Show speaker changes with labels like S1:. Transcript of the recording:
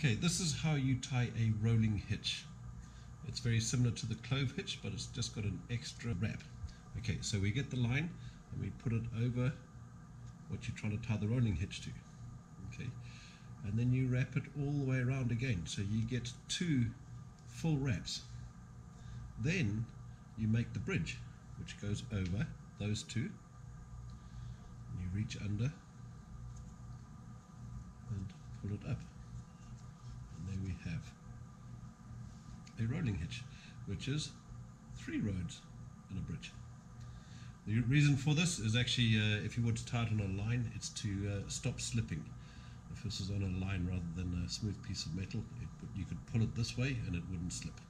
S1: Okay, this is how you tie a rolling hitch. It's very similar to the clove hitch, but it's just got an extra wrap. Okay, so we get the line and we put it over what you're trying to tie the rolling hitch to. Okay, and then you wrap it all the way around again, so you get 2 full wraps. Then you make the bridge, which goes over those 2. And you reach under and pull it up. And there we have a rolling hitch, which is 3 roads and a bridge. The reason for this is actually, if you were to tie it on a line, it's to stop slipping. If this is on a line rather than a smooth piece of metal, you could pull it this way and it wouldn't slip.